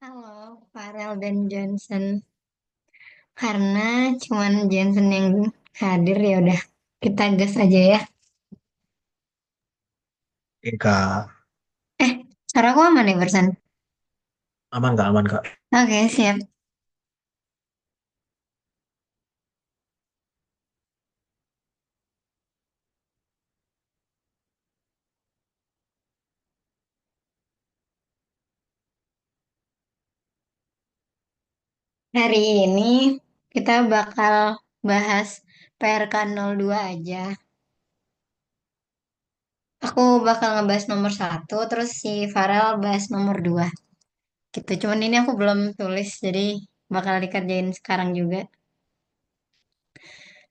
Halo, Farel dan Johnson. Karena cuman Johnson yang hadir ya udah kita gas aja ya. Enggak, Eh, suara aku aman ya barusan? aman nggak aman kak? Oke, siap. Hari ini kita bakal bahas PRK 02 aja. Aku bakal ngebahas nomor satu, terus si Farel bahas nomor 2. Gitu, cuman ini aku belum tulis, jadi bakal dikerjain sekarang juga.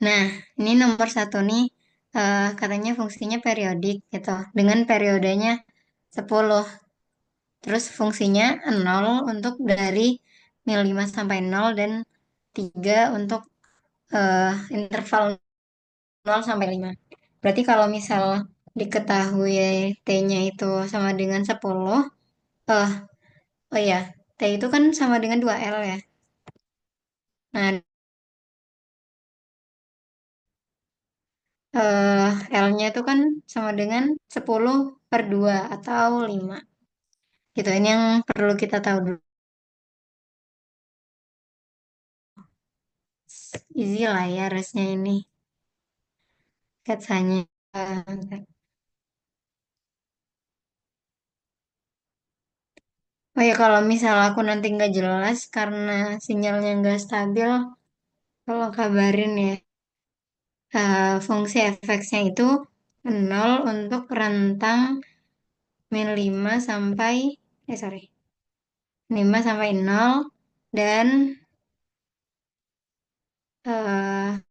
Nah, ini nomor satu nih, katanya fungsinya periodik gitu, dengan periodenya 10. Terus fungsinya 0 untuk dari nil 5 sampai 0 dan 3 untuk interval 0 sampai 5. Berarti kalau misal diketahui T-nya itu sama dengan 10, eh oh ya, T itu kan sama dengan 2L ya. Nah, L-nya itu kan sama dengan 10/2 atau 5. Gitu, ini yang perlu kita tahu dulu. Easy lah ya harusnya ini. Sketsanya. Oh ya, kalau misal aku nanti nggak jelas karena sinyalnya nggak stabil, kalau kabarin ya. Fungsi fx-nya itu 0 untuk rentang min 5 sampai, sorry, 5 sampai 0 dan eh,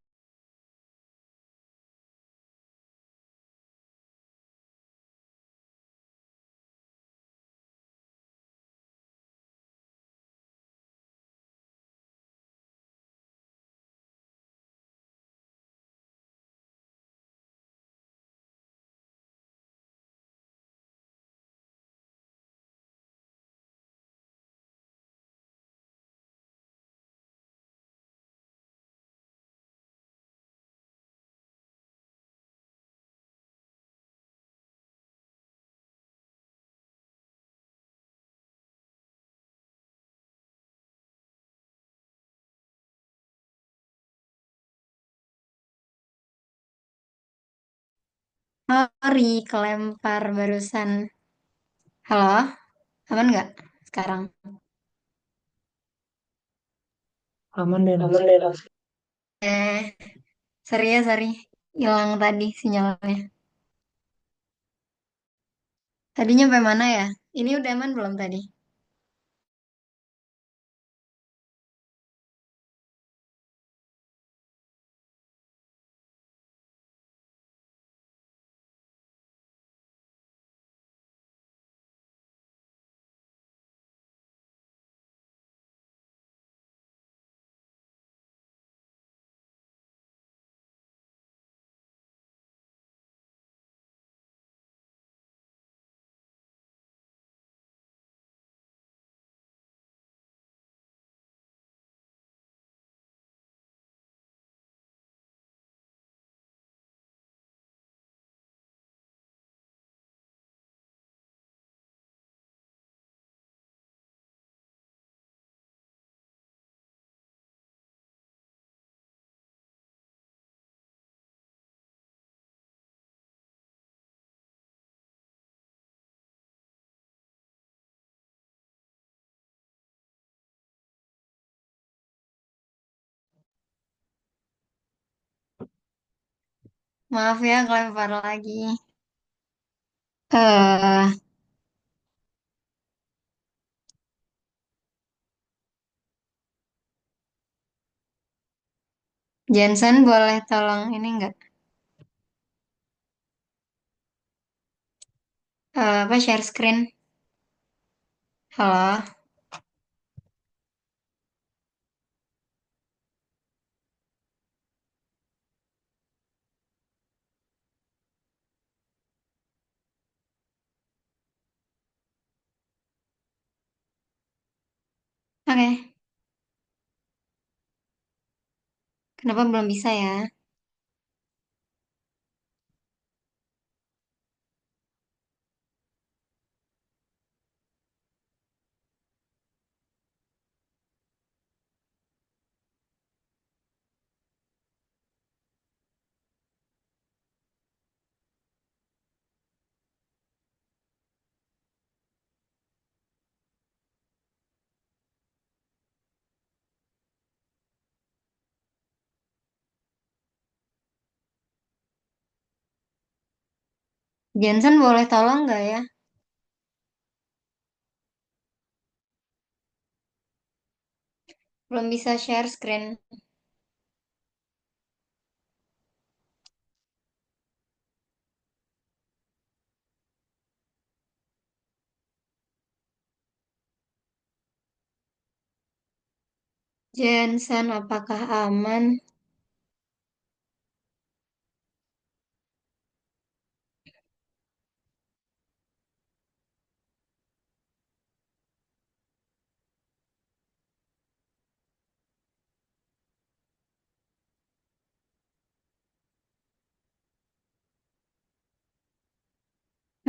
sorry, kelempar barusan. Halo, aman nggak sekarang? Aman deh Nas. Eh, sorry ya, sorry. Hilang tadi sinyalnya. Tadi nyampe mana ya? Ini udah aman belum tadi? Maaf ya, kelempar lagi. eh Jensen boleh tolong ini nggak? Apa share screen? Halo. Oke, kenapa belum bisa ya? Jensen boleh tolong nggak ya? Belum bisa share screen. Jensen, apakah aman?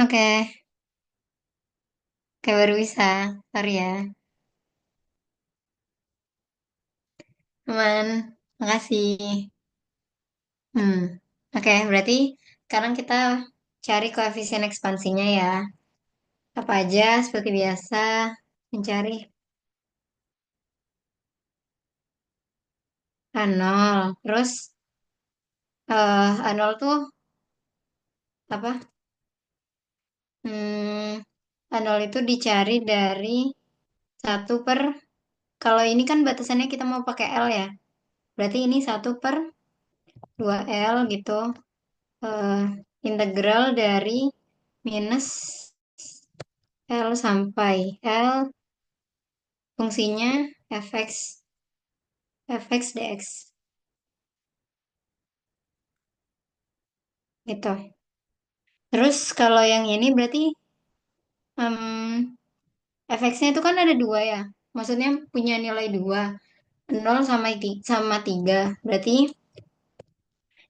Oke, oke baru bisa. Sorry ya. Aman. Makasih. Hmm. Oke, berarti sekarang kita cari koefisien ekspansinya ya. Apa aja seperti biasa mencari A0. Terus A0 tuh apa? Hmm, A0 itu dicari dari 1 per, kalau ini kan batasannya kita mau pakai L ya. Berarti ini 1/2L gitu. Eh, integral dari minus L sampai L fungsinya fx dx gitu. Terus kalau yang ini berarti fx-nya itu kan ada dua ya. Maksudnya punya nilai dua, 0 sama 3. Berarti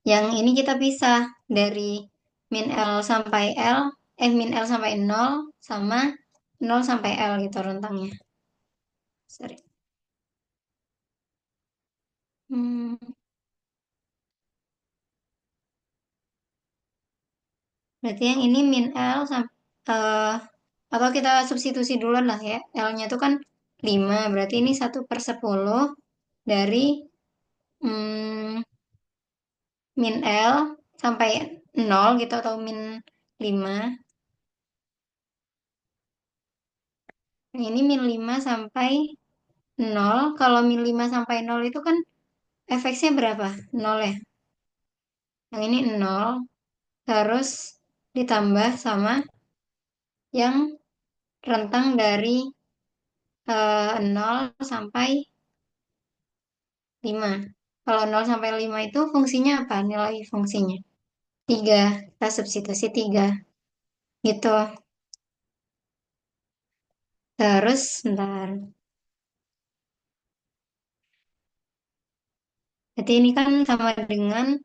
yang ini kita pisah dari min L sampai L, min L sampai 0 sama 0 sampai L gitu rentangnya. Sorry. Hmm, berarti yang ini min L sampai, atau kita substitusi dulu lah ya. L-nya itu kan 5, berarti ini 1/10 dari hmm, min L sampai 0 gitu atau min 5. Yang ini min 5 sampai 0. Kalau min 5 sampai 0 itu kan efeknya berapa? 0 ya. Yang ini 0 terus ditambah sama yang rentang dari 0 sampai 5. Kalau 0 sampai 5 itu fungsinya apa? Nilai fungsinya. 3. Kita substitusi 3. Gitu. Terus, bentar. Berarti ini kan sama dengan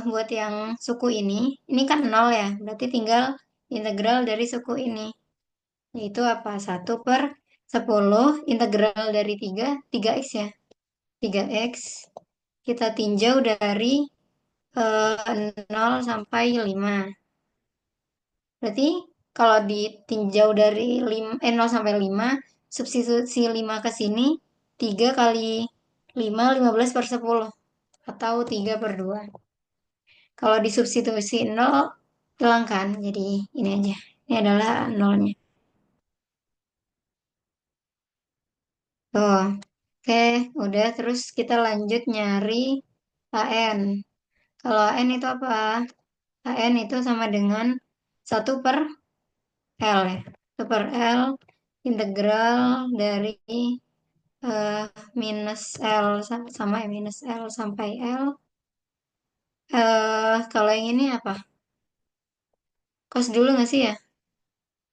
buat yang suku ini kan 0 ya. Berarti tinggal integral dari suku ini. Yaitu apa? 1/10 integral dari 3x ya. 3x kita tinjau dari 0 sampai 5. Berarti kalau ditinjau dari 0 sampai 5, substitusi 5 ke sini, 3 kali 5, 15/10. Atau 3/2. Kalau disubstitusi 0, hilang kan? Jadi ini aja. Ini adalah nolnya. Tuh. Oke, udah. Terus kita lanjut nyari AN. Kalau AN itu apa? AN itu sama dengan 1/L ya. 1/L integral dari minus L sama minus L sampai L. Kalau yang ini apa? Kos dulu nggak sih ya?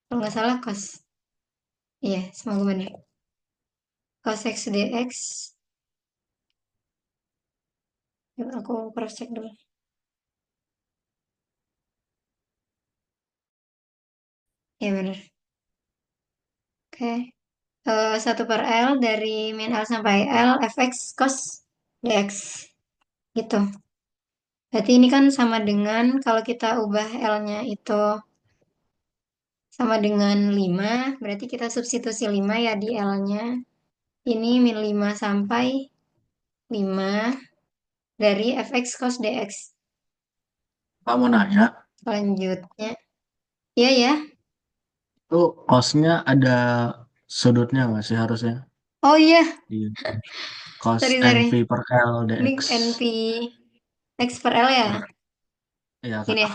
Kalau nggak salah kos. Iya, semoga benar. cos X dx. Yuk, aku cross check dulu. Ya benar. Oke. 1 per L dari min L sampai L fx cos dx. Gitu. Berarti ini kan sama dengan kalau kita ubah L-nya itu sama dengan 5, berarti kita substitusi 5 ya di L-nya. Ini min 5 sampai 5 dari fx cos dx. Kamu nanya, Selanjutnya, iya ya. tuh cosnya ada sudutnya nggak sih harusnya? Oh iya, Iya. Cos sorry NV sorry. per L Ini dx. NP X per L ya. Ya, iya Gini kak. ya,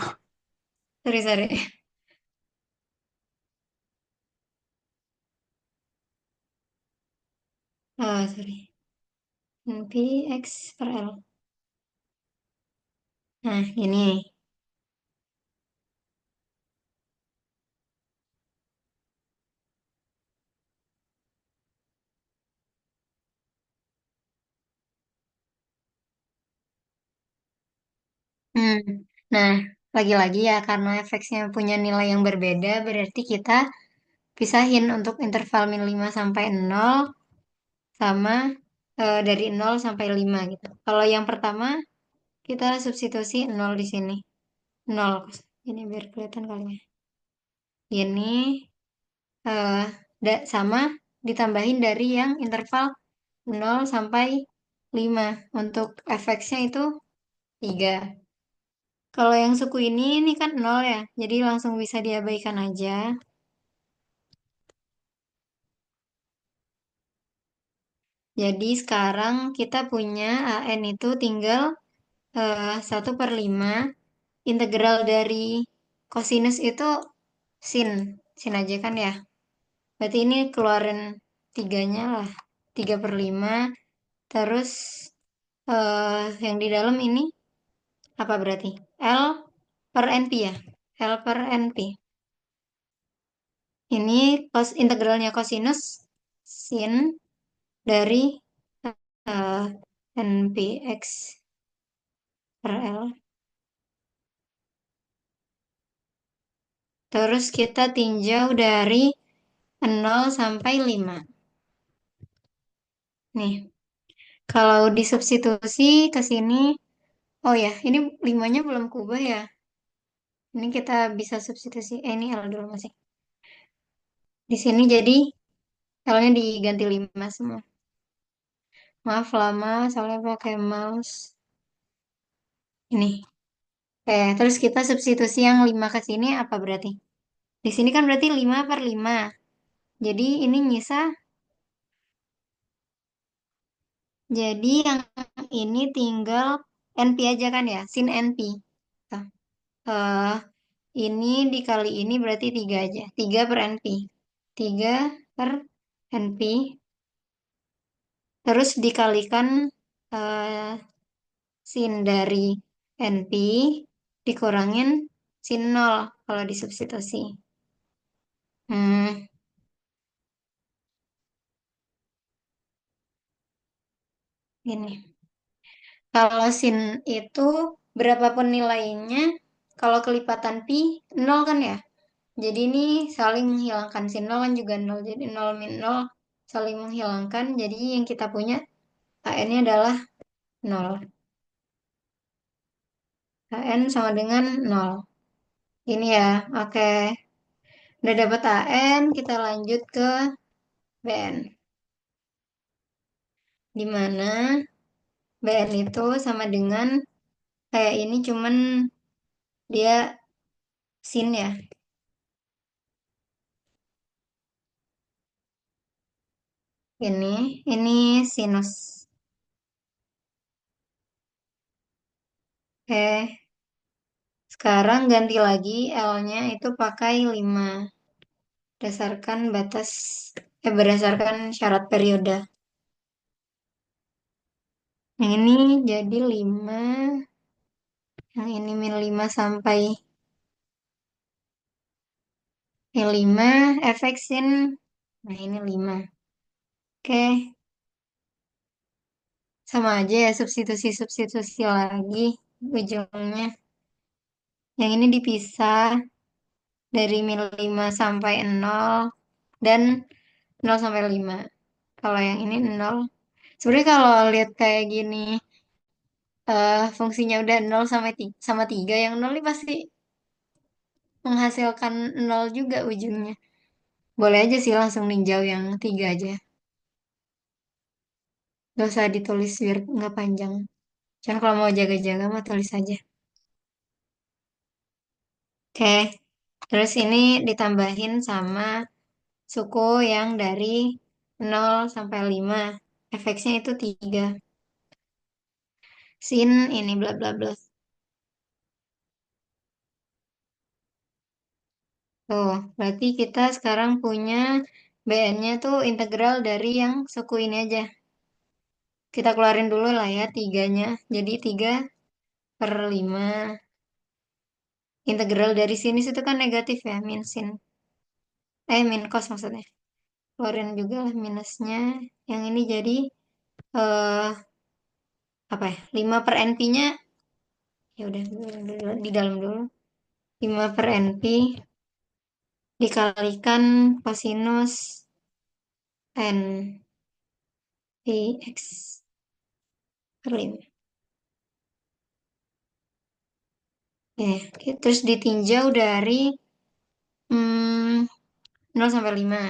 sorry sorry. Ah sorry. NP X per L. Nah ini. Hmm. Nah, lagi-lagi ya karena efeknya punya nilai yang berbeda, berarti kita pisahin untuk interval min 5 sampai 0 sama dari 0 sampai 5 gitu. Kalau yang pertama, kita substitusi 0 di sini. 0. Ini biar kelihatan kali ya. Ini eh, sama ditambahin dari yang interval 0 sampai 5. Untuk efeknya itu 3. Kalau yang suku ini kan 0 ya, jadi langsung bisa diabaikan aja. Jadi sekarang kita punya AN itu tinggal 1 per 5. Integral dari kosinus itu sin. Sin aja kan ya. Berarti ini keluarin tiganya lah. 3 per 5. Terus yang di dalam ini apa berarti? L per NP ya. L per NP. Ini integralnya kosinus sin dari eh, NPX per L. Terus kita tinjau dari 0 sampai 5. Nih, kalau disubstitusi ke sini, oh ya, ini 5-nya belum kubah ya. Ini kita bisa substitusi, ini L dulu masih. Di sini jadi L-nya diganti 5 semua. Maaf lama, soalnya pakai mouse. Ini. Oke, terus kita substitusi yang 5 ke sini apa berarti? Di sini kan berarti 5 per 5. Jadi ini nyisa, jadi yang ini tinggal NP aja kan ya, sin NP. Tuh. Eh, ini dikali ini berarti 3 aja. 3 per NP. 3 per NP. Terus dikalikan eh, sin dari NP dikurangin sin 0 kalau disubstitusi. Hmm, ini. Kalau sin itu berapapun nilainya, kalau kelipatan pi 0 kan ya. Jadi ini saling menghilangkan. Sin 0 kan juga 0. Jadi 0 min 0 saling menghilangkan. Jadi yang kita punya AN-nya adalah 0. AN sama dengan 0. Ini ya, oke. Udah dapat AN, kita lanjut ke BN. Di mana BN itu sama dengan kayak ini, cuman dia sin ya. Ini sinus. Oke, sekarang ganti lagi L-nya itu pakai 5. Berdasarkan syarat periode. Yang ini jadi 5, yang ini min 5 sampai min 5, efek sin, nah ini 5. Oke, Sama aja ya, substitusi-substitusi lagi ujungnya. Yang ini dipisah dari min 5 sampai 0 dan 0 sampai 5. Kalau yang ini 0. Sebenarnya kalau lihat kayak gini, fungsinya udah 0 sama 3, yang 0 ini pasti menghasilkan 0 juga ujungnya. Boleh aja sih langsung ninjau yang 3 aja. Gak usah ditulis biar nggak panjang. Cuman kalau mau jaga-jaga mah tulis aja. Oke, terus ini ditambahin sama suku yang dari 0 sampai 5. Efeknya itu 3. Sin ini bla bla bla. Tuh, berarti kita sekarang punya BN-nya tuh integral dari yang suku ini aja. Kita keluarin dulu lah ya tiganya. Jadi 3/5. Integral dari sinus itu kan negatif ya, min sin. Min cos maksudnya. Keluarin juga lah minusnya. Yang ini jadi eh apa ya? 5/NP-nya ya udah di dalam dulu. 5/NP dikalikan kosinus N X/5. Ya, oke. Terus ditinjau dari 0 sampai 5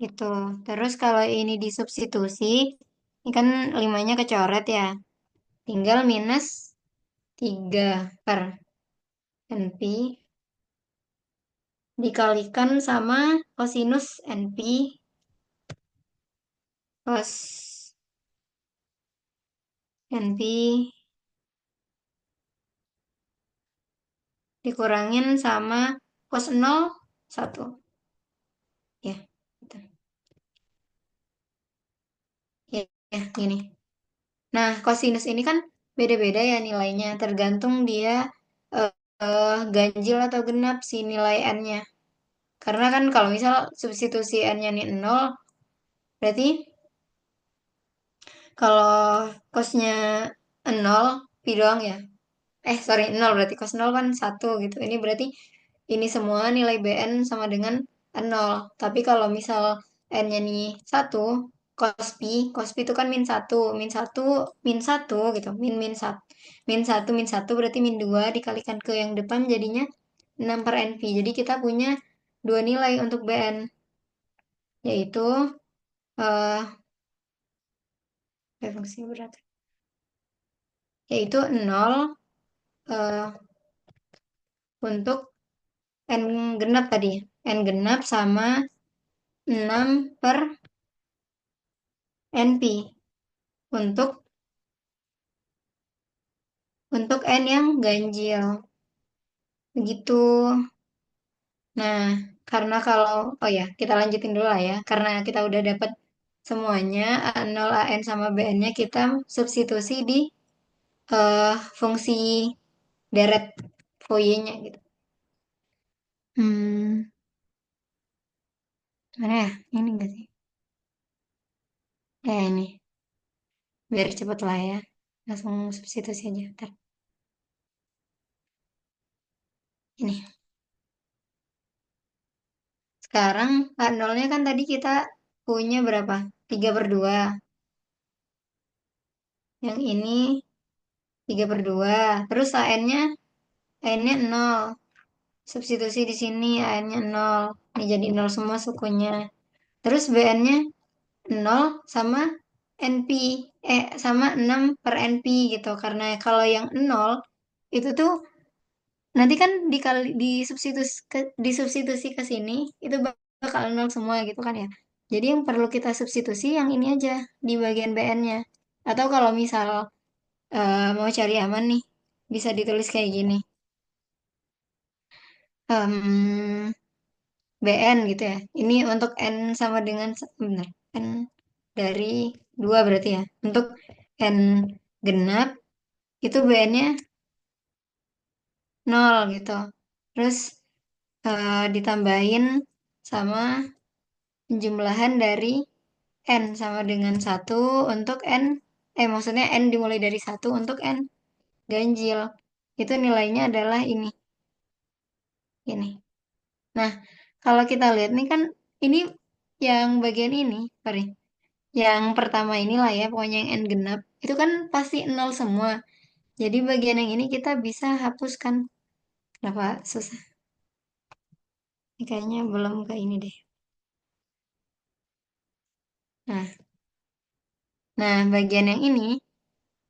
gitu. Terus kalau ini disubstitusi, ini kan 5-nya kecoret ya. Tinggal minus 3/NP dikalikan sama kosinus NP cos NP dikurangin sama cos 0 1. Ya, gitu. Ya, ya, gini. Nah, kosinus ini kan beda-beda ya nilainya, tergantung dia eh, ganjil atau genap si nilai n-nya. Karena kan kalau misal substitusi n-nya nih 0, berarti kalau cosnya 0, pi doang ya. Sorry, 0 berarti cos 0 kan 1 gitu. Ini berarti ini semua nilai BN sama dengan 0. Tapi kalau misal N-nya nih 1, cos pi itu kan min 1. Min 1 gitu. Min 1. Min 1 berarti min 2 dikalikan ke yang depan jadinya 6/NP. Jadi kita punya dua nilai untuk BN, yaitu eh fungsi berat. Yaitu 0 eh, untuk N genap tadi. N genap sama 6/NP untuk N yang ganjil. Begitu. Nah, karena kalau, oh ya, kita lanjutin dulu lah ya. Karena kita udah dapat semuanya, A0, AN sama BN-nya, kita substitusi di fungsi deret Fourier-nya gitu. Hmm, mana ya? Ini enggak sih? Ini. Biar cepet lah ya. Langsung substitusi aja. Ntar. Ini. Sekarang A0-nya kan tadi kita punya berapa? 3/2. Yang ini 3/2. Terus AN-nya 0. Substitusi di sini AN-nya 0. Ini jadi 0 semua sukunya. Terus BN-nya 0 sama NP. Sama 6/NP gitu. Karena kalau yang 0 itu tuh nanti kan disubstitusi ke sini itu bakal 0 semua gitu kan ya. Jadi yang perlu kita substitusi yang ini aja di bagian BN-nya. Atau kalau misal mau cari aman nih, bisa ditulis kayak gini. BN gitu ya. Ini untuk N sama dengan, benar, N dari 2 berarti ya. Untuk N genap, itu BN-nya 0 gitu. Terus ditambahin sama penjumlahan dari N sama dengan satu untuk N, maksudnya N dimulai dari satu untuk N ganjil. Itu nilainya adalah ini. Nah, kalau kita lihat nih kan, ini yang bagian ini, sorry, yang pertama inilah ya, pokoknya yang N genap, itu kan pasti nol semua. Jadi bagian yang ini kita bisa hapuskan. Kenapa susah? Ini kayaknya belum ke ini deh. Nah, nah bagian yang ini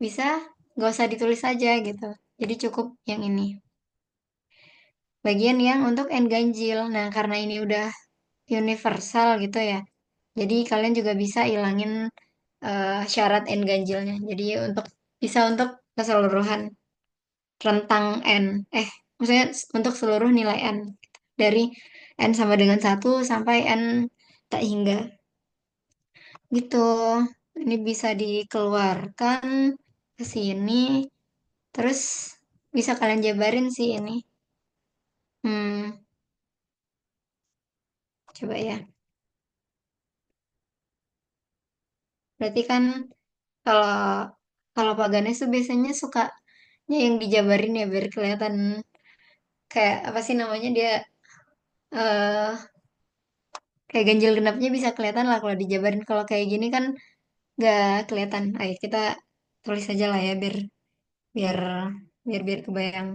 bisa nggak usah ditulis aja gitu. Jadi cukup yang ini. Bagian yang untuk N ganjil. Nah, karena ini udah universal gitu ya. Jadi kalian juga bisa ilangin syarat N ganjilnya. Jadi bisa untuk keseluruhan rentang N. Maksudnya untuk seluruh nilai N. Dari N sama dengan satu sampai N tak hingga. Gitu. Ini bisa dikeluarkan ke sini. Terus bisa kalian jabarin sih ini. Hmm, coba ya. Berarti kan kalau kalau Pak Ganes tuh biasanya sukanya yang dijabarin ya biar kelihatan kayak apa sih namanya dia kayak ganjil genapnya bisa kelihatan lah kalau dijabarin. Kalau kayak gini kan nggak kelihatan. Ayo kita tulis aja lah ya biar biar kebayang.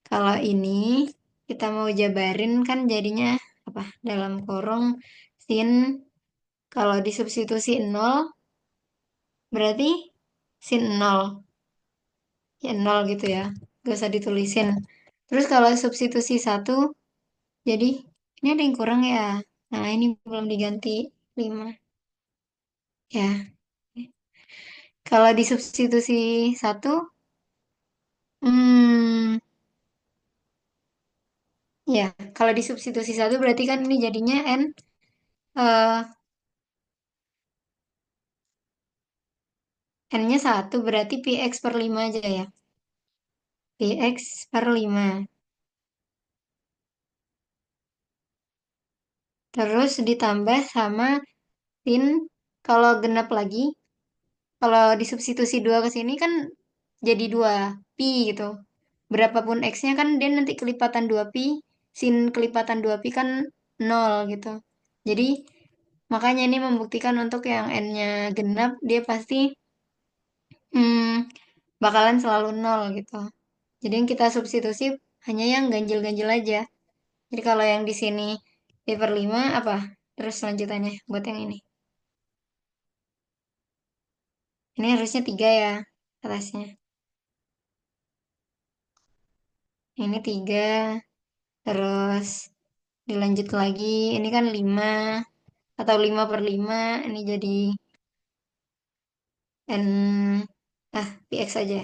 Kalau ini kita mau jabarin kan jadinya apa? Dalam kurung sin kalau disubstitusi nol berarti sin nol ya nol gitu ya. Gak usah ditulisin. Terus kalau substitusi satu jadi ini ada yang kurang ya. Nah ini belum diganti 5 ya. Kalau disubstitusi satu, hmm, ya, kalau disubstitusi satu berarti kan ini jadinya eh, N-nya satu berarti px per 5 aja ya. Px per 5. Terus ditambah sama sin, kalau genap lagi, kalau disubstitusi 2 ke sini kan jadi 2 pi gitu. Berapapun x-nya kan dia nanti kelipatan 2 pi, sin kelipatan 2 pi kan nol gitu. Jadi makanya ini membuktikan untuk yang n-nya genap, dia pasti hmm, bakalan selalu nol gitu. Jadi yang kita substitusi hanya yang ganjil-ganjil aja. Jadi kalau yang di sini pi per 5 apa? Terus lanjutannya buat yang ini. Ini harusnya 3 ya atasnya. Ini 3 terus dilanjut lagi. Ini kan 5 atau 5 per 5. Ini jadi N, px aja.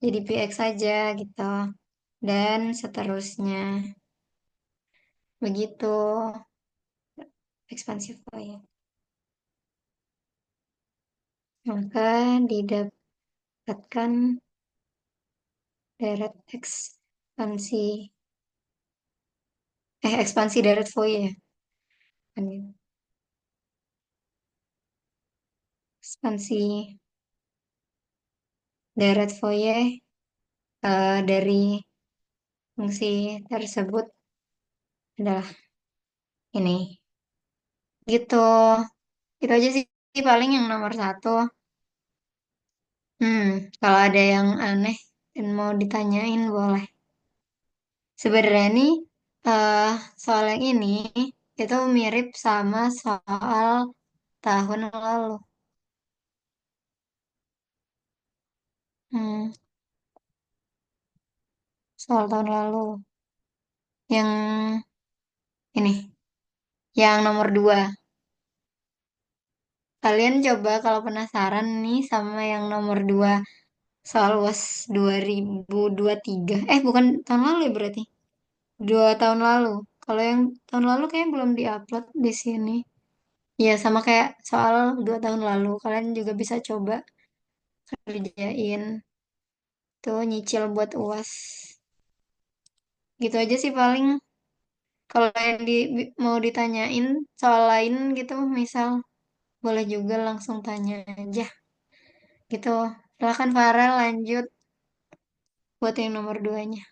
Jadi px aja gitu. Dan seterusnya. Begitu ekspansi Fourier. Maka didapatkan deret ekspansi deret Fourier. Ekspansi deret Fourier dari fungsi tersebut adalah ini. Gitu. Itu aja sih paling yang nomor satu. Hmm, kalau ada yang aneh dan mau ditanyain boleh. Sebenarnya nih eh soal yang ini itu mirip sama soal tahun lalu. Hmm, soal tahun lalu. Yang ini, yang nomor 2. Kalian coba kalau penasaran nih sama yang nomor 2 soal UAS 2023. Bukan tahun lalu ya berarti. 2 tahun lalu. Kalau yang tahun lalu kayaknya belum diupload di sini. Ya sama kayak soal 2 tahun lalu. Kalian juga bisa coba kerjain. Tuh nyicil buat UAS. Gitu aja sih paling. Kalau yang mau ditanyain soal lain gitu, misal boleh juga langsung tanya aja. Gitu. Silakan Farel lanjut buat yang nomor duanya.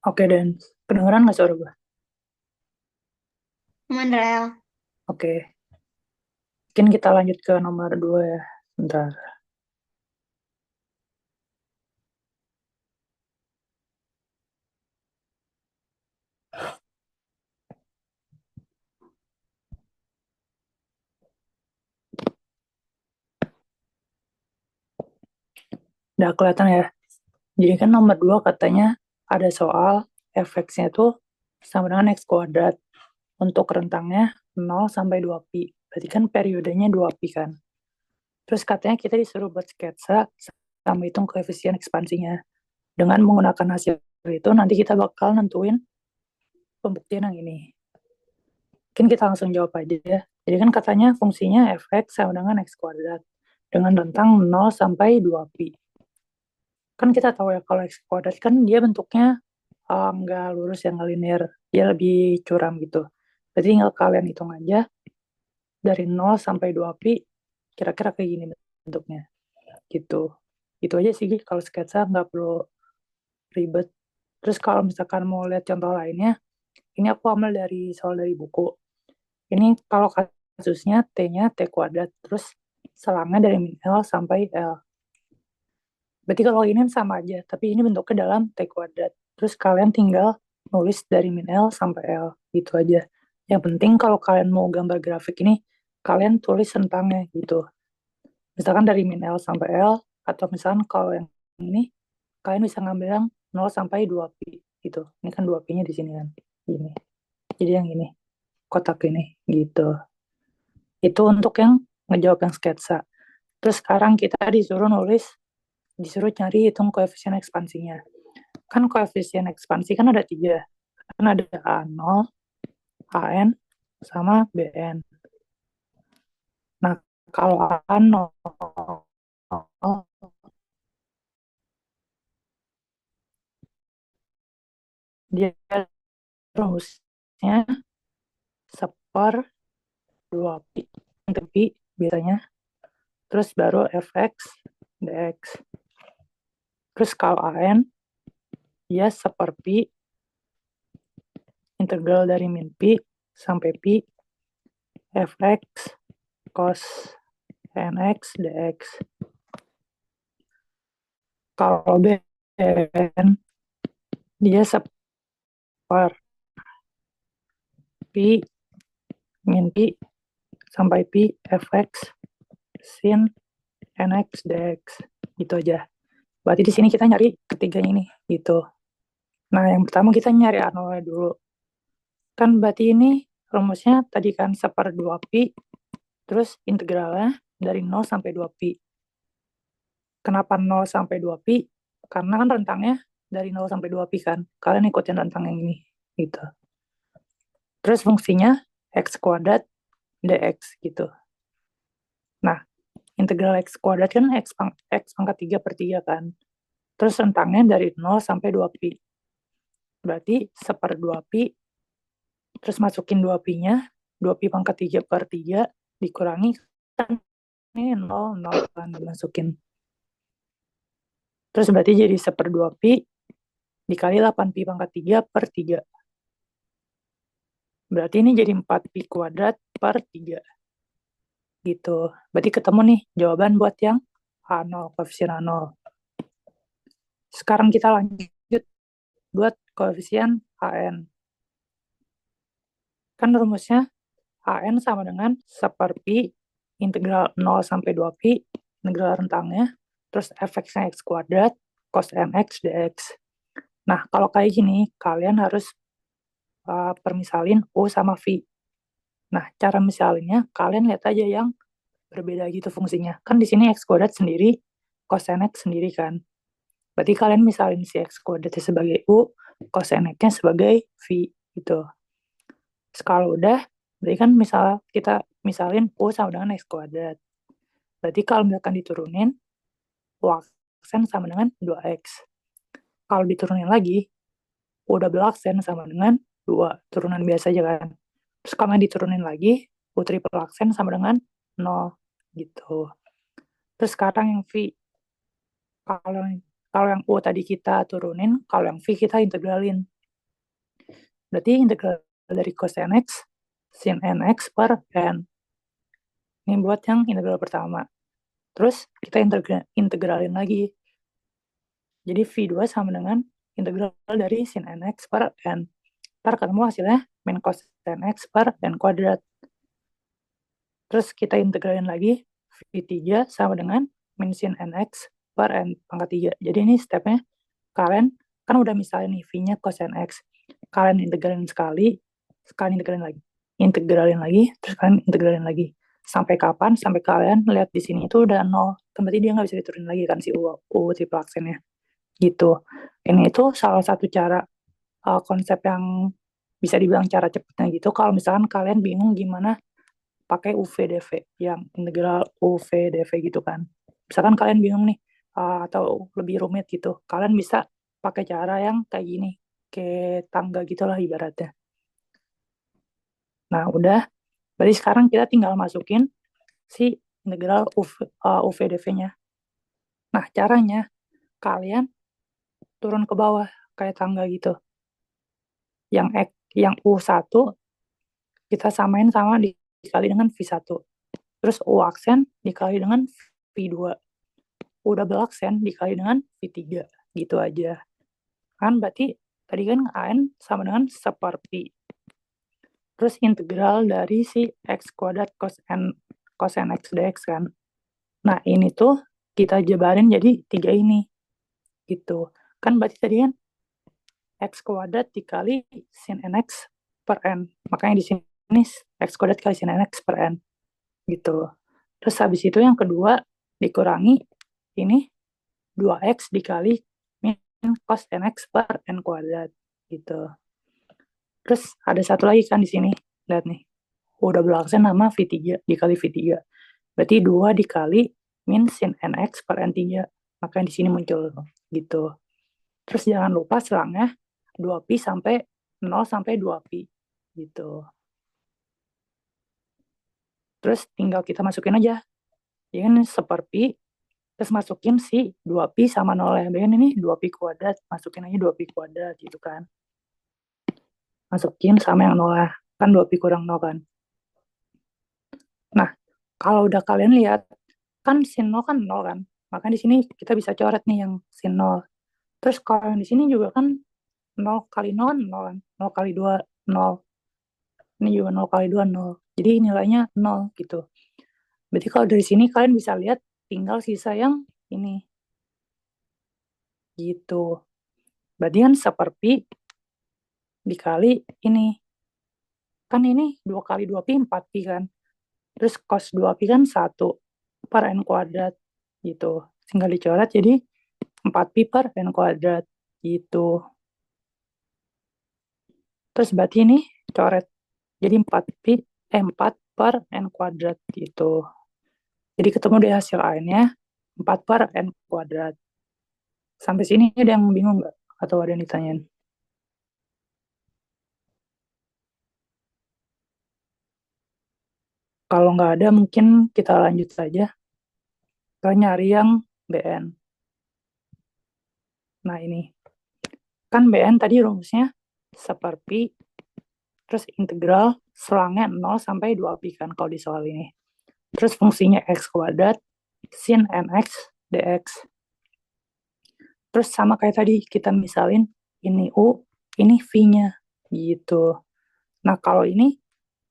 Oke, Dan. Kedengeran nggak suara gue? Mandrel. Oke. Mungkin kita lanjut ke nomor 2 ya. Bentar. Udah kelihatan ya? Jadi kan nomor 2 katanya ada soal fx-nya tuh sama dengan x kuadrat. Untuk rentangnya 0 sampai 2pi. Berarti kan periodenya 2pi kan. Terus katanya kita disuruh buat sketsa sama hitung koefisien ekspansinya. Dengan menggunakan hasil itu nanti kita bakal nentuin pembuktian yang ini. Mungkin kita langsung jawab aja ya. Jadi kan katanya fungsinya fx sama dengan x kuadrat dengan rentang 0 sampai 2pi. Kan kita tahu ya kalau x kuadrat kan dia bentuknya nggak lurus yang nggak linear, dia lebih curam gitu. Jadi tinggal kalian hitung aja dari 0 sampai 2pi kira-kira kayak gini bentuknya. Gitu. Itu aja sih kalau sketsa nggak perlu ribet. Terus kalau misalkan mau lihat contoh lainnya, ini aku ambil dari soal dari buku. Ini kalau kasusnya T-nya T kuadrat, terus selangnya dari min L sampai L. Berarti kalau ini sama aja, tapi ini bentuknya dalam T kuadrat. Terus kalian tinggal nulis dari min L sampai L, gitu aja. Yang penting kalau kalian mau gambar grafik ini, kalian tulis rentangnya gitu. Misalkan dari min L sampai L, atau misalkan kalau yang ini, kalian bisa ngambil yang 0 sampai 2pi gitu. Ini kan 2pi-nya di sini kan. Gini. Jadi yang ini, kotak ini gitu. Itu untuk yang ngejawab yang sketsa. Terus sekarang kita disuruh cari hitung koefisien ekspansinya. Kan koefisien ekspansi kan ada 3. Kan ada A0, AN, sama BN. Nah, kalau A0, dia rumusnya seper 2pi. Pi biasanya. Terus baru fx dx. Terus kalau AN, dia seper pi integral dari min pi sampai pi fx cos nx dx. Kalau BN, dia seper pi min pi sampai pi fx sin nx dx. Gitu aja. Berarti di sini kita nyari ketiganya ini gitu. Nah, yang pertama kita nyari A0 dulu. Kan berarti ini rumusnya tadi kan seper 2pi, terus integralnya dari 0 sampai 2pi. Kenapa 0 sampai 2pi? Karena kan rentangnya dari 0 sampai 2pi kan. Kalian ikutin rentang yang ini gitu. Terus fungsinya x kuadrat dx gitu. Nah, integral x kuadrat kan x pangkat 3 per 3 kan. Terus rentangnya dari 0 sampai 2pi. Berarti seper 2pi, terus masukin 2pi-nya, 2pi pangkat 3 per 3 dikurangi, kan ini 0, 0 kan dimasukin. Terus berarti jadi seper 2pi dikali 8pi pangkat 3 per 3. Berarti ini jadi 4pi kuadrat per 3. Gitu. Berarti ketemu nih jawaban buat yang A0, koefisien A0. Sekarang kita lanjut buat koefisien AN. Kan rumusnya AN sama dengan seperpi integral 0 sampai 2pi, integral rentangnya, terus fx-nya x kuadrat, cos nx dx. Nah, kalau kayak gini, kalian harus permisalin U sama V. Nah, cara misalinnya, kalian lihat aja yang berbeda gitu fungsinya. Kan di sini x kuadrat sendiri, cos nx sendiri kan. Berarti kalian misalin si x kuadratnya sebagai U, cos nx-nya sebagai V gitu. Terus kalau udah, berarti kan kita misalin U sama dengan x kuadrat. Berarti kalau misalkan diturunin, U aksen sama dengan 2x. Kalau diturunin lagi, U double aksen sama dengan 2. Turunan biasa aja kan. Terus kalau yang diturunin lagi, U triple aksen sama dengan 0. Gitu. Terus sekarang yang V. Kalau kalau yang U tadi kita turunin, kalau yang V kita integralin. Berarti integral dari cos nx, sin nx per n. Ini buat yang integral pertama. Terus kita integralin lagi. Jadi V2 sama dengan integral dari sin nx per n. Ntar ketemu hasilnya min cos nx per n kuadrat. Terus kita integralin lagi, V3 sama dengan min sin nx per n pangkat 3. Jadi ini stepnya, kalian kan udah misalnya nih, V-nya cos nx. Kalian integralin sekali integralin lagi. Integralin lagi, terus kalian integralin lagi. Sampai kapan? Sampai kalian lihat di sini itu udah 0. Kan berarti dia nggak bisa diturunin lagi kan si U triple aksennya. Gitu. Ini itu salah satu cara konsep yang bisa dibilang cara cepatnya gitu. Kalau misalkan kalian bingung gimana pakai UVDV, yang integral UVDV gitu kan. Misalkan kalian bingung nih, atau lebih rumit gitu, kalian bisa pakai cara yang kayak gini, kayak tangga gitulah ibaratnya. Nah, udah. Berarti sekarang kita tinggal masukin si integral UVDV-nya. Nah, caranya kalian turun ke bawah kayak tangga gitu. Yang U1 kita samain sama dikali dengan V1. Terus U aksen dikali dengan V2. U double aksen dikali dengan V3. Gitu aja. Kan berarti tadi kan AN sama dengan 1/Pi. Terus integral dari si X kuadrat cos X dx kan. Nah, ini tuh kita jebarin jadi 3 ini. Gitu. Kan berarti tadi kan X kuadrat dikali sin nx per n. Makanya di sini X kuadrat dikali sin nx per n. Gitu. Terus habis itu yang kedua dikurangi ini 2x dikali min cos nx per n kuadrat. Gitu. Terus ada satu lagi kan di sini. Lihat nih. Udah belakang sama V3 dikali V3. Berarti 2 dikali min sin nx per n3. Makanya di sini muncul gitu. Terus jangan lupa selangnya 2pi sampai 0 sampai 2pi gitu. Terus tinggal kita masukin aja. Ya kan 1/Pi, terus masukin si 2pi sama 0 ya. Dan ini 2pi kuadrat, masukin aja 2pi kuadrat gitu kan. Masukin sama yang 0 lah. Kan 2pi kurang 0 kan. Nah, kalau udah kalian lihat, kan sin 0 kan 0 kan. Maka di sini kita bisa coret nih yang sin 0. Terus kalau yang di sini juga kan 0 kali 0 kan 0 kan. 0 kali 2, 0. Ini juga 0 kali 2, 0. Jadi nilainya 0 gitu. Berarti kalau dari sini kalian bisa lihat tinggal sisa yang ini. Gitu. Berarti kan 1/Pi dikali ini. Kan ini 2 kali 2pi 4pi kan. Terus cos 2pi kan 1 per n kuadrat. Gitu. Tinggal dicoret jadi 4pi per n kuadrat. Gitu. Terus berarti ini coret. Jadi 4 per n kuadrat gitu. Jadi ketemu deh hasil A-nya 4 per n kuadrat. Sampai sini ada yang bingung nggak? Atau ada yang ditanyain? Kalau nggak ada, mungkin kita lanjut saja ke nyari yang BN. Nah, ini. Kan BN tadi rumusnya 1/Pi, terus integral selangnya 0 sampai 2pi kan kalau di soal ini. Terus fungsinya X kuadrat, sin nx dx. Terus sama kayak tadi, kita misalin ini U, ini V-nya. Gitu. Nah, kalau ini,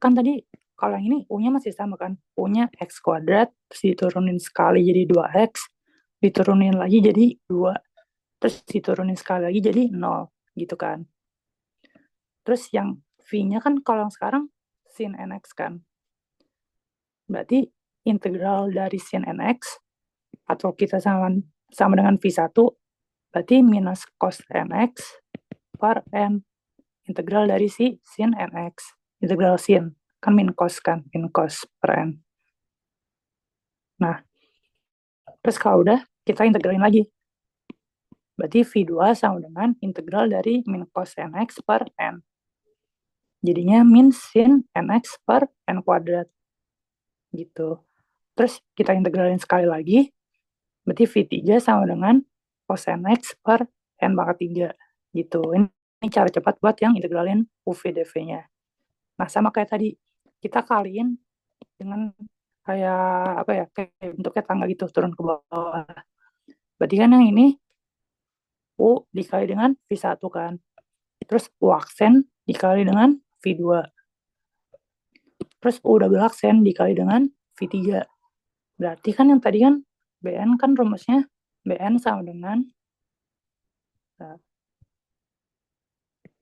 kan tadi, kalau yang ini U-nya masih sama kan? U-nya X kuadrat, terus diturunin sekali jadi 2X, diturunin lagi jadi 2, terus diturunin sekali lagi jadi 0, gitu kan. Terus yang V-nya kan kalau yang sekarang sin nx kan. Berarti integral dari sin nx, atau kita sama dengan V1, berarti minus cos nx per n. Integral dari si sin nx. Integral sin. Kan min cos per n. Nah, terus kalau udah, kita integralin lagi. Berarti V2 sama dengan integral dari min cos nx per n. Jadinya min sin nx per n kuadrat. Gitu. Terus kita integralin sekali lagi, berarti V3 sama dengan cos nx per n pangkat 3. Gitu. Ini cara cepat buat yang integralin UV-dV-nya. Nah, sama kayak tadi, kita kaliin dengan kayak apa ya, kayak bentuknya tangga gitu, turun ke bawah. Berarti kan yang ini U dikali dengan V1 kan. Terus U aksen dikali dengan V2. Terus U double aksen dikali dengan V3. Berarti kan yang tadi kan BN kan rumusnya BN sama dengan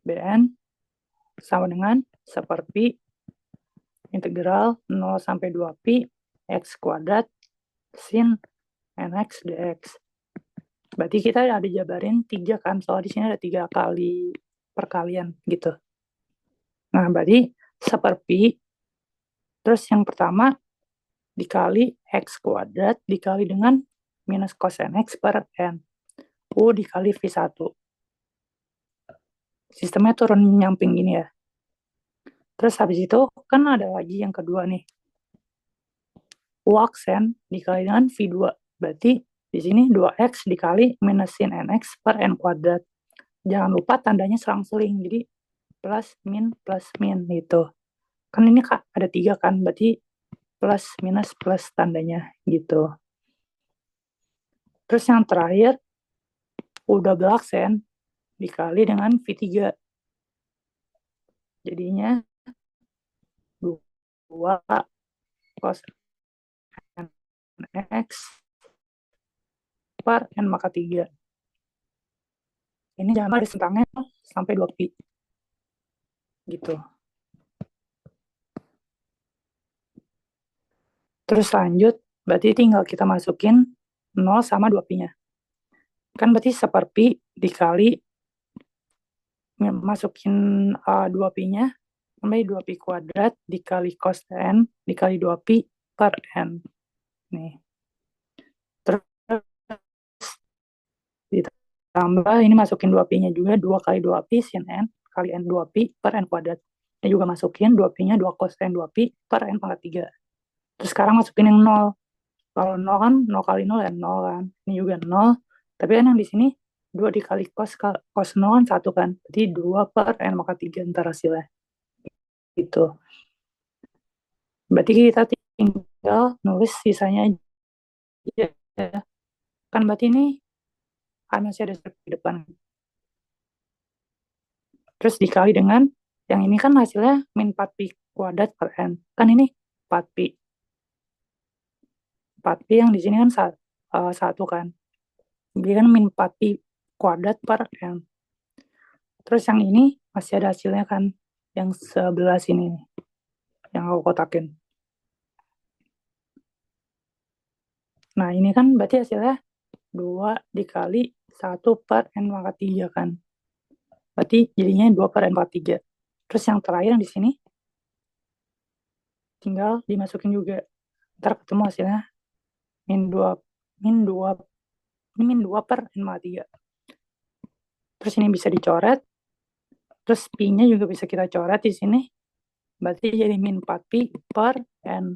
BN sama dengan 1/pi integral 0 sampai 2pi x kuadrat sin nx dx. Berarti kita ada jabarin 3 kan, soalnya di sini ada 3 kali perkalian gitu. Nah, berarti 1/pi, terus yang pertama dikali x kuadrat dikali dengan minus cos nx per n. U dikali V1. Sistemnya turun nyamping gini ya. Terus habis itu kan ada lagi yang kedua nih. U aksen dikali dengan V2. Berarti di sini 2x dikali minus sin nx per n kuadrat. Jangan lupa tandanya selang-seling. Jadi plus min gitu. Kan ini ada 3 kan, berarti plus minus plus tandanya gitu. Terus yang terakhir, U double aksen dikali dengan V3. Jadinya 2 cos nx per n maka 3. Ini jangan ada sentangnya sampai 2pi. Gitu. Terus lanjut, berarti tinggal kita masukin 0 sama 2pi-nya. Kan berarti 1/pi dikali masukin 2pi-nya sampai 2pi kuadrat dikali cos n dikali 2pi per n. Nih. Terus ditambah ini masukin 2pi-nya juga, 2 kali 2pi sin n kali n 2pi per n kuadrat. Ini juga masukin 2pi-nya 2 cos n 2pi per n pangkat 3. Terus sekarang masukin yang 0. Kalau 0 kan 0 kali 0 ya 0 kan. Ini juga 0. Tapi kan yang di sini 2 dikali cos 0 kan 1 kan. Berarti 2 per n maka 3 ntar hasilnya. Gitu. Berarti kita tinggal nulis sisanya aja. Kan berarti ini masih ada di depan. Terus dikali dengan yang ini kan hasilnya min 4pi kuadrat per n. Kan ini 4pi. 4pi yang di sini kan 1 kan. Jadi kan min 4pi kuadrat per n. Terus yang ini masih ada hasilnya kan. Yang sebelah sini nih. Yang aku kotakin. Nah ini kan berarti hasilnya 2 dikali 1 per n pangkat 3 kan. Berarti jadinya 2 per n pangkat 3. Terus yang terakhir di sini tinggal dimasukin juga. Ntar ketemu hasilnya min 2 ini min 2 per n pangkat 3. Terus ini bisa dicoret. Terus pi-nya juga bisa kita coret di sini. Berarti jadi min 4pi per n.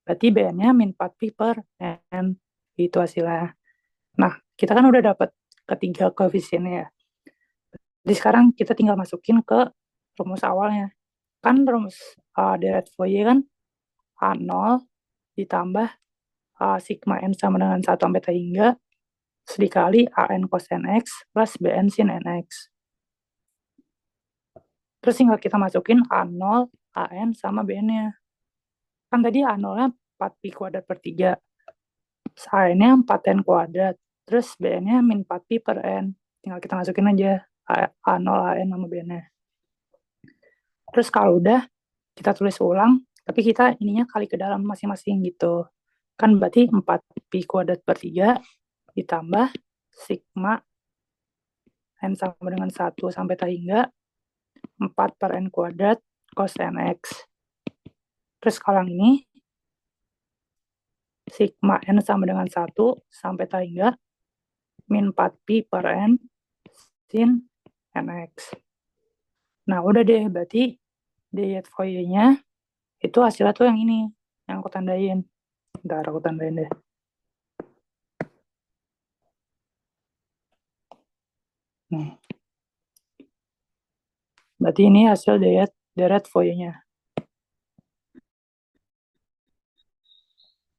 Berarti bn-nya min 4pi per n. Itu hasilnya. Nah, kita kan udah dapat ketiga koefisiennya ya. Jadi sekarang kita tinggal masukin ke rumus awalnya. Kan rumus deret Fourier kan A0 ditambah sigma n sama dengan 1 sampai T hingga dikali an cos nx plus bn sin nx. Terus tinggal kita masukin A0, an sama bn-nya. Kan tadi A0-nya 4pi kuadrat per 3. An-nya 4n kuadrat. Terus bn-nya min 4pi per n. Tinggal kita masukin aja A0, an sama bn-nya. Terus kalau udah, kita tulis ulang, tapi kita ininya kali ke dalam masing-masing gitu. Kan berarti 4pi kuadrat per 3 ditambah sigma n sama dengan 1 sampai T hingga 4 per n kuadrat cos nx. Terus kalau ini sigma n sama dengan 1 sampai T hingga min 4pi per n sin nx. Nah, udah deh, berarti diet Fourier-nya itu hasilnya tuh yang ini, yang aku tandain. Bentar, aku tandain deh. Nih. Berarti ini hasil deret Fourier-nya.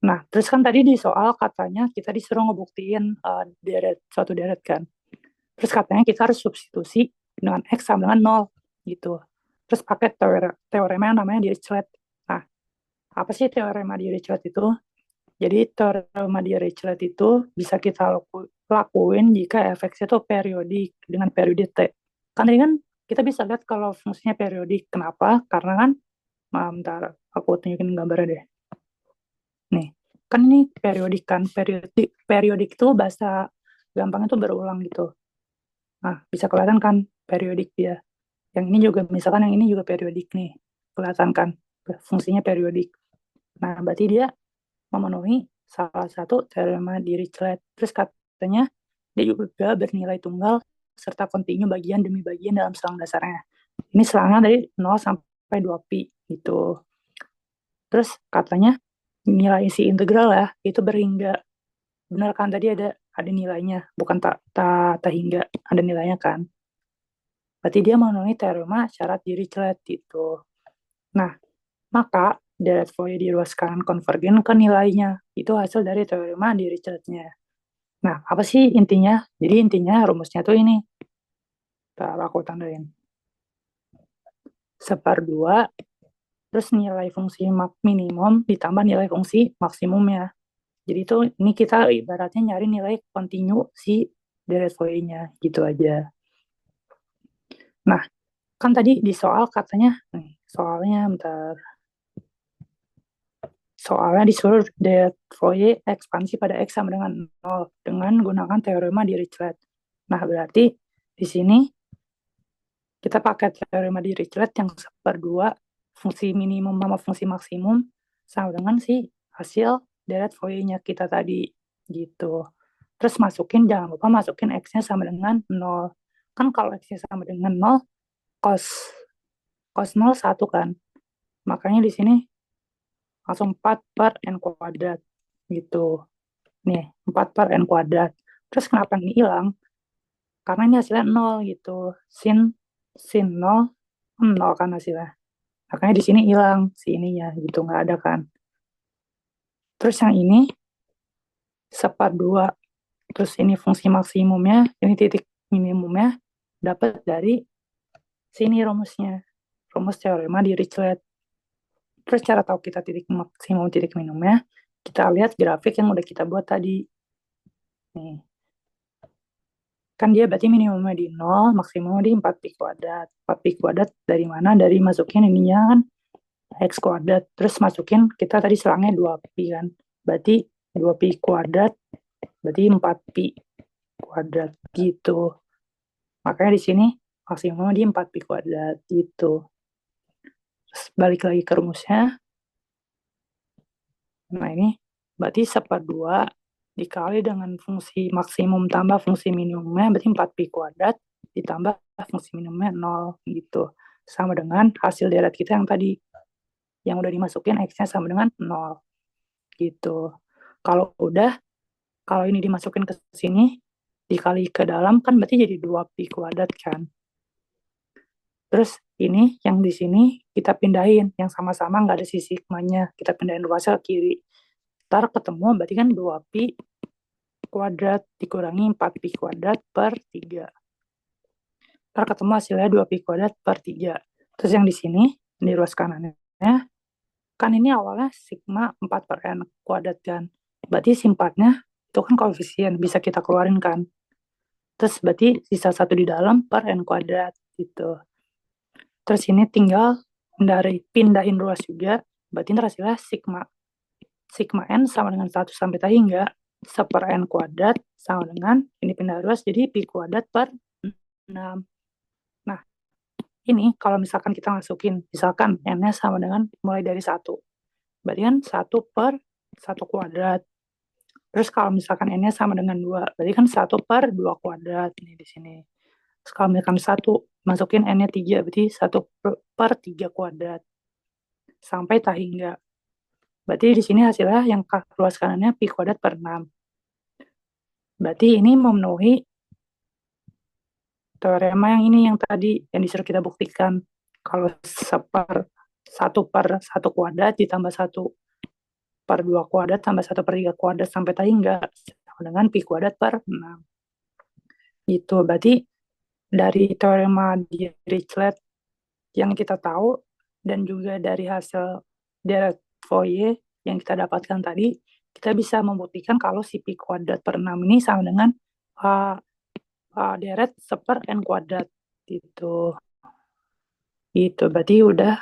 Nah, terus kan tadi di soal katanya kita disuruh ngebuktiin suatu deret kan. Terus katanya kita harus substitusi dengan X sama dengan 0 gitu. Terus pakai teorema yang namanya Dirichlet. Nah, apa sih teorema Dirichlet itu? Jadi teorema Dirichlet itu bisa kita lakuin jika fx itu periodik dengan periode T. Kan tadi kan kita bisa lihat kalau fungsinya periodik. Kenapa? Karena kan, bentar, aku tunjukin gambarnya deh. Nih, kan ini periodik kan. Periodik itu bahasa gampangnya tuh berulang gitu. Nah, bisa kelihatan kan periodik dia. Yang ini juga, misalkan yang ini juga periodik nih. Kelihatan kan fungsinya periodik. Nah, berarti dia memenuhi salah satu teorema Dirichlet. Terus katanya dia juga bernilai tunggal serta kontinu bagian demi bagian dalam selang dasarnya. Ini selangnya dari 0 sampai 2pi gitu. Terus katanya nilai isi integral ya, itu berhingga. Benar kan tadi ada nilainya, bukan tak hingga, ada nilainya kan. Berarti dia memenuhi teorema syarat Dirichlet gitu. Nah, maka deret Fourier di ruas kanan konvergen ke nilainya. Itu hasil dari teorema Dirichlet-nya. Nah, apa sih intinya? Jadi intinya rumusnya tuh ini. Ntar aku tandain. Seperdua, terus nilai fungsi minimum ditambah nilai fungsi maksimumnya. Jadi itu ini kita ibaratnya nyari nilai kontinu si deret Fourier-nya. Gitu aja. Nah, kan tadi di soal katanya, nih, soalnya bentar. Soalnya disuruh deret Fourier ekspansi pada X sama dengan 0 dengan gunakan teorema Dirichlet. Nah, berarti di sini kita pakai teorema Dirichlet yang seperdua fungsi minimum sama fungsi maksimum sama dengan si hasil deret Fourier-nya kita tadi gitu. Terus jangan lupa masukin X-nya sama dengan 0. Kan kalau X-nya sama dengan 0, cos 0 1 kan. Makanya di sini langsung 4 per n kuadrat gitu. Nih, 4 per n kuadrat. Terus kenapa ini hilang? Karena ini hasilnya 0 gitu. Sin 0, 0 kan hasilnya. Makanya di sini hilang si ininya gitu, nggak ada kan. Terus yang ini seperdua. Terus ini fungsi maksimumnya, ini titik minimumnya dapat dari sini rumusnya. Rumus teorema Dirichlet. Terus cara tahu kita titik maksimum, titik minimumnya, kita lihat grafik yang udah kita buat tadi. Nih. Kan dia berarti minimumnya di 0, maksimumnya di 4pi kuadrat. 4pi kuadrat dari mana? Dari masukin ininya kan X kuadrat. Terus masukin, kita tadi selangnya 2pi kan. Berarti 2pi kuadrat, berarti 4pi kuadrat gitu. Makanya di sini maksimumnya di 4pi kuadrat gitu. Terus balik lagi ke rumusnya. Nah ini berarti seperdua dikali dengan fungsi maksimum tambah fungsi minimumnya berarti 4pi kuadrat ditambah fungsi minimumnya 0 gitu. Sama dengan hasil deret kita yang tadi. Yang udah dimasukin X-nya sama dengan 0 gitu. Kalau ini dimasukin ke sini, dikali ke dalam kan berarti jadi 2pi kuadrat kan. Terus ini yang di sini kita pindahin, yang sama-sama nggak ada sisi sigmanya, kita pindahin ruasnya ke kiri. Ntar ketemu berarti kan 2pi kuadrat dikurangi 4pi kuadrat per 3. Ntar ketemu hasilnya 2pi kuadrat per 3. Terus yang di sini, di ruas kanannya, kan ini awalnya sigma 4 per n kuadrat kan. Berarti si 4-nya itu kan koefisien, bisa kita keluarin kan. Terus berarti sisa 1 di dalam per n kuadrat gitu. Terus ini tinggal pindahin ruas juga, berarti ini hasilnya sigma n sama dengan 1 sampai tak hingga 1 per n kuadrat sama dengan ini pindah ruas jadi pi kuadrat per 6. Nah, ini kalau misalkan kita masukin, misalkan n-nya sama dengan mulai dari 1. Berarti kan 1 per 1 kuadrat. Terus kalau misalkan n-nya sama dengan 2, berarti kan 1/2 kuadrat nih di sini. Terus kalau misalkan 1, masukin n-nya 3, berarti 1/3 kuadrat. Sampai tak hingga. Berarti di sini hasilnya yang luas kanannya pi kuadrat per 6. Berarti ini memenuhi teorema yang ini yang tadi yang disuruh kita buktikan. Kalau 1/1 kuadrat ditambah 1/2 kuadrat tambah 1/3 kuadrat sampai tak hingga sama dengan pi kuadrat per 6. Itu berarti dari teorema Dirichlet yang kita tahu dan juga dari hasil Dirac-Fourier yang kita dapatkan tadi, kita bisa membuktikan kalau si pi kuadrat per 6 ini sama dengan deret seper n kuadrat gitu. Gitu, berarti udah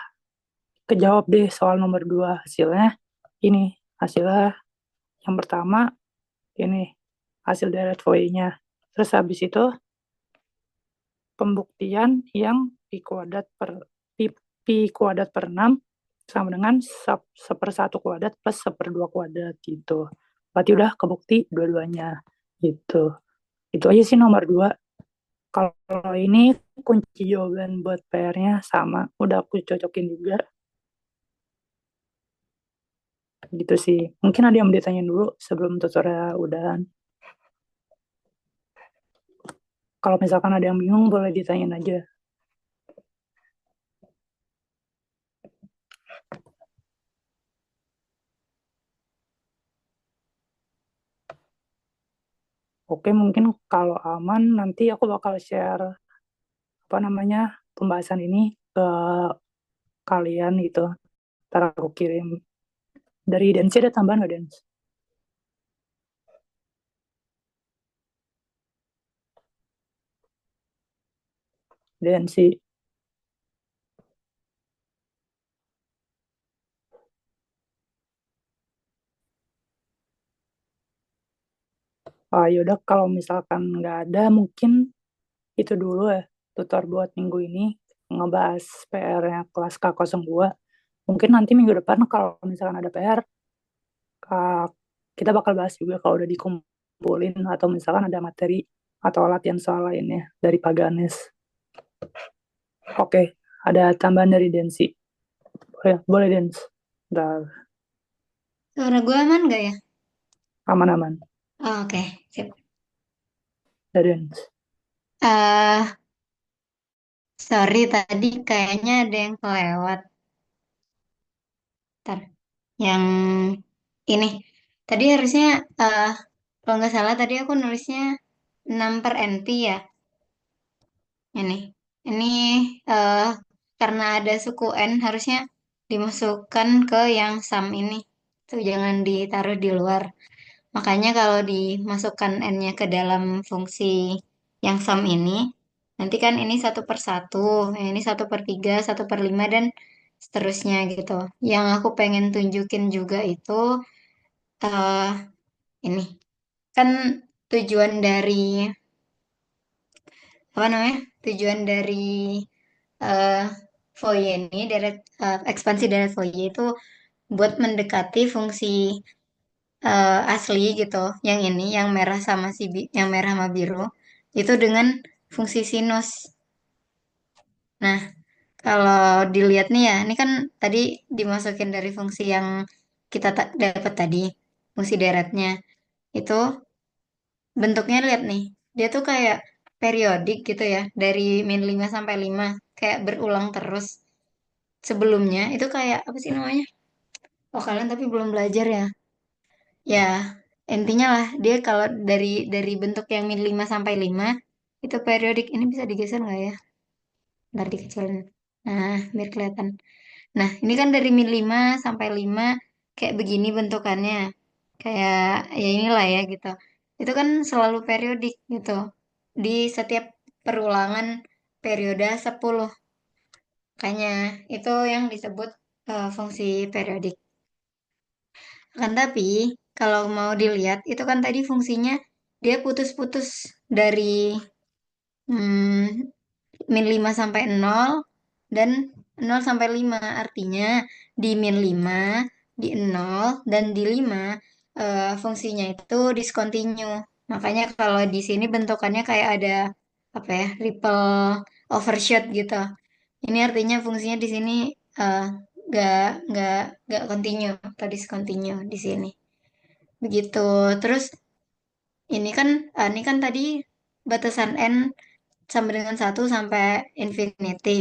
kejawab deh soal nomor 2 hasilnya. Ini hasilnya yang pertama ini hasil Dirac-Fourier-nya. Terus habis itu pembuktian yang pi kuadrat per 6 sama dengan 1/1 kuadrat plus 1/2 kuadrat gitu. Berarti udah kebukti dua-duanya gitu. Itu aja sih nomor 2. Kalau ini kunci jawaban buat PR-nya sama. Udah aku cocokin juga. Gitu sih. Mungkin ada yang mau ditanya dulu sebelum tutorial udahan. Kalau misalkan ada yang bingung boleh ditanyain aja. Oke, mungkin kalau aman nanti aku bakal share pembahasan ini ke kalian gitu. Ntar aku kirim. Dari Densi ada tambahan nggak, Dens? Densi. Yaudah kalau misalkan nggak ada mungkin itu dulu ya tutor buat minggu ini ngebahas PR-nya kelas K02. Mungkin nanti minggu depan kalau misalkan ada PR kita bakal bahas juga kalau udah dikumpulin atau misalkan ada materi atau latihan soal lainnya dari Pak Ganes. Oke, ada tambahan dari Densi. Boleh Dens. Bentar, Suara gue aman gak ya? aman-aman. Oh, oke, sip. Ada Dens. eh Sorry, tadi kayaknya ada yang kelewat. Ntar. Yang ini. Tadi harusnya, eh kalau nggak salah tadi aku nulisnya 6 per NP ya. Ini. Ini eh karena ada suku N harusnya dimasukkan ke yang sum ini. Tuh jangan ditaruh di luar. Makanya kalau dimasukkan N-nya ke dalam fungsi yang sum ini, nanti kan ini 1/1, ini 1/3, 1/5, dan seterusnya gitu. Yang aku pengen tunjukin juga itu eh ini. Kan tujuan dari, apa namanya? Tujuan dari eh Fourier ini, ekspansi dari Fourier itu buat mendekati fungsi asli gitu, yang ini yang merah sama yang merah sama biru itu dengan fungsi sinus. Nah, kalau dilihat nih ya, ini kan tadi dimasukin dari fungsi yang kita dapat tadi, fungsi deretnya. Itu bentuknya lihat nih, dia tuh kayak periodik gitu ya, dari -5 sampai 5 kayak berulang terus. Sebelumnya itu kayak apa sih namanya? Oh, kalian tapi belum belajar ya. Ya, intinya lah dia kalau dari bentuk yang -5 sampai 5 itu periodik. Ini bisa digeser nggak ya? Ntar dikecilin. Nah, biar kelihatan. Nah, ini kan dari -5 sampai 5 kayak begini bentukannya. Kayak ya inilah ya gitu. Itu kan selalu periodik gitu. Di setiap perulangan periode 10. Makanya itu yang disebut fungsi periodik. Kan tapi kalau mau dilihat itu kan tadi fungsinya dia putus-putus dari -5 sampai 0 dan 0 sampai 5. Artinya di -5, di 0, dan di 5 fungsinya itu discontinue. Makanya kalau di sini bentukannya kayak ada apa ya, ripple overshoot gitu. Ini artinya fungsinya di sini eh, nggak nggak nggak continue atau discontinue di sini. Begitu. Terus ini kan tadi batasan n sama dengan 1 sampai infinity.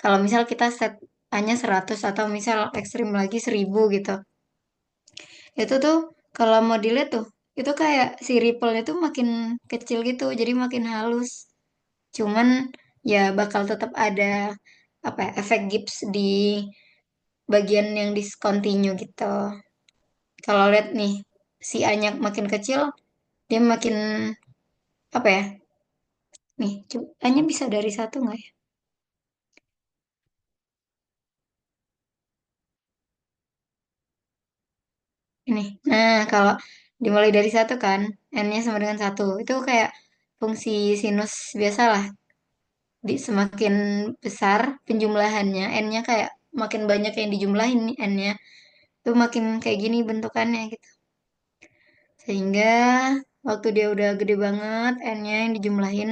Kalau misal kita set hanya 100 atau misal ekstrim lagi 1000 gitu. Itu tuh kalau mau dilihat tuh, itu kayak si ripple itu makin kecil gitu, jadi makin halus. Cuman ya bakal tetap ada apa ya, efek Gibbs di bagian yang discontinue gitu. Kalau lihat nih, si A-nya makin kecil, dia makin apa ya? Nih, A-nya bisa dari 1 nggak ya? Ini. Nah, kalau dimulai dari 1 kan, N-nya sama dengan 1. Itu kayak fungsi sinus biasa lah. Semakin besar penjumlahannya, N-nya kayak makin banyak yang dijumlahin nih N-nya. Itu makin kayak gini bentukannya gitu. Sehingga waktu dia udah gede banget, N-nya yang dijumlahin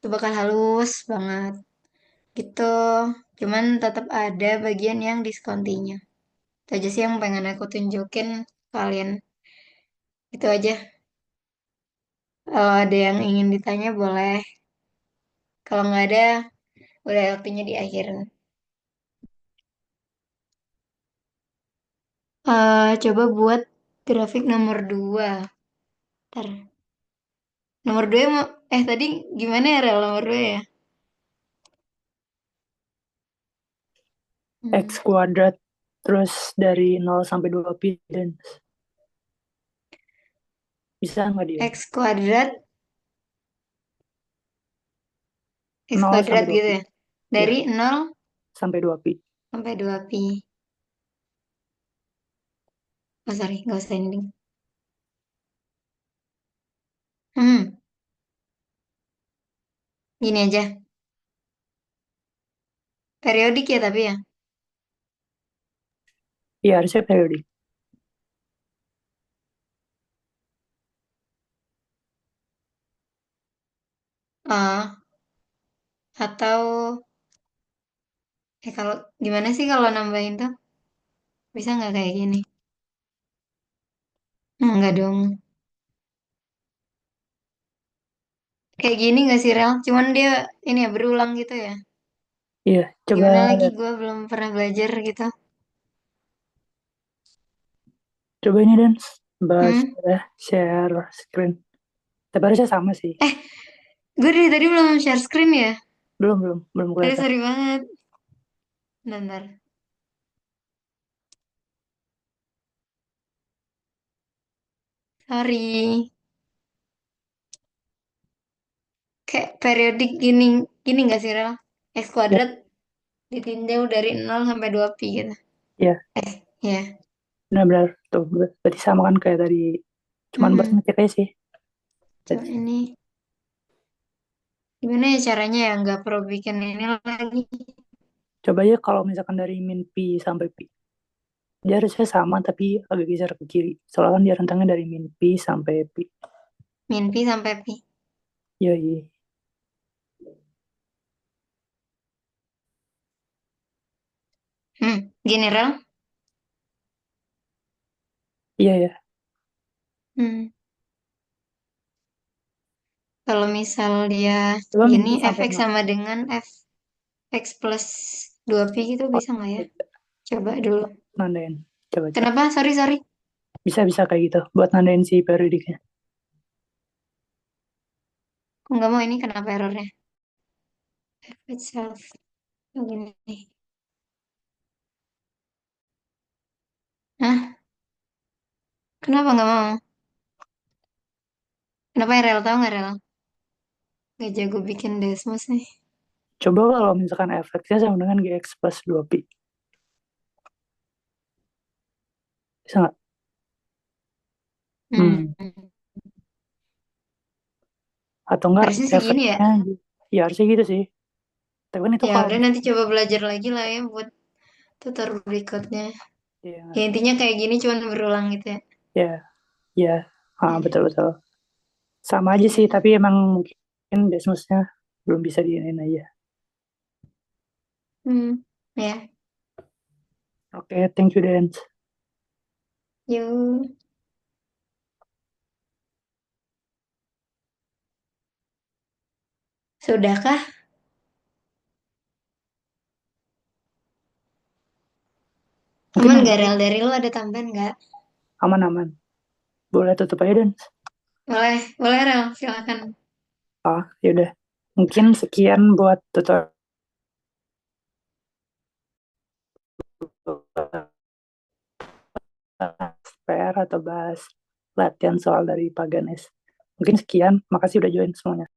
itu bakal halus banget gitu. Cuman tetap ada bagian yang discontinue. Itu aja sih yang pengen aku tunjukin kalian. Itu aja. Kalau ada yang ingin ditanya boleh. Kalau nggak ada, udah waktunya di akhir. Coba buat grafik nomor 2. Ntar. Nomor 2 mau, tadi gimana ya rel nomor 2 ya? X Hmm. kuadrat, terus dari 0 sampai 2pi, dan bisa nggak dia? X kuadrat, X 0 kuadrat sampai 2 gitu pi ya. Ya, Dari 0 sampai 2pi. sampai 2pi. Oh sorry, nggak usah ini. Hmm, gini aja. Periodik ya tapi ya. Iya, harusnya periodik. Ah, atau kalau gimana sih kalau nambahin tuh? Bisa nggak kayak gini? Nggak dong. Kayak gini nggak sih Rel? Cuman dia ini ya berulang gitu ya. Iya, coba Gimana lagi gue belum pernah belajar gitu. coba ini dan bahas Hmm? ya, share screen. Tapi harusnya sama sih. Eh, gue dari tadi belum share screen ya. Belum Aduh, kelihatan. sorry banget. Bentar. Sorry. Kayak periodik gini, gini gak sih, Rel? X Ya, kuadrat ditinjau dari 0 sampai 2pi gitu. ya, Ya. benar-benar tuh. Berarti sama kan kayak tadi. Cuman buat Mm-mm. ngecek aja sih. Coba ini, gimana ya caranya ya? Nggak perlu bikin ini lagi. Coba aja kalau misalkan dari min pi sampai pi. Dia harusnya sama tapi agak geser ke kiri. Soalnya kan dia rentangnya dari min pi sampai pi. Min pi sampai pi. Iya, iya. Gini, Rel. Iya, ya. Hmm. Kalau misal dia Coba min gini, pi sampai fx nol. sama dengan fx plus 2pi gitu Oh, bisa nggak ya? Coba dulu. nandain. Coba, coba. Kenapa? Sorry, sorry. Bisa kayak gitu. Buat nandain si periodiknya. Aku nggak mau ini kenapa errornya? F itself. Oh, gini nih. Hah? Kenapa nggak mau? Kenapa ya, Rel? Tahu nggak, Rel? Gak jago bikin Desmos nih. Coba kalau misalkan efeknya sama dengan gx plus 2pi. Bisa nggak? Hmm. Hmm. Atau enggak Harusnya sih gini ya. efeknya, ya harusnya gitu sih. Tapi kan itu Ya kalau udah nanti coba belajar lagi lah ya buat tutor berikutnya. Ya ya, intinya kayak gini cuman berulang gitu ya. ya Ya, betul-betul. Sama aja sih, tapi emang mungkin Desmosnya belum bisa diinin aja. Ya, Oke, thank you, Dance. yuk. Sudahkah? Mungkin Aman gak, Rel? Dari lu ada tambahan nggak? aman-aman. Boleh tutup aja, Dance. Boleh, boleh, Rel. Silakan. Yaudah. Mungkin sekian buat tutorial PR atau bahas latihan soal dari Pak Ganes. Mungkin sekian. Makasih udah join semuanya.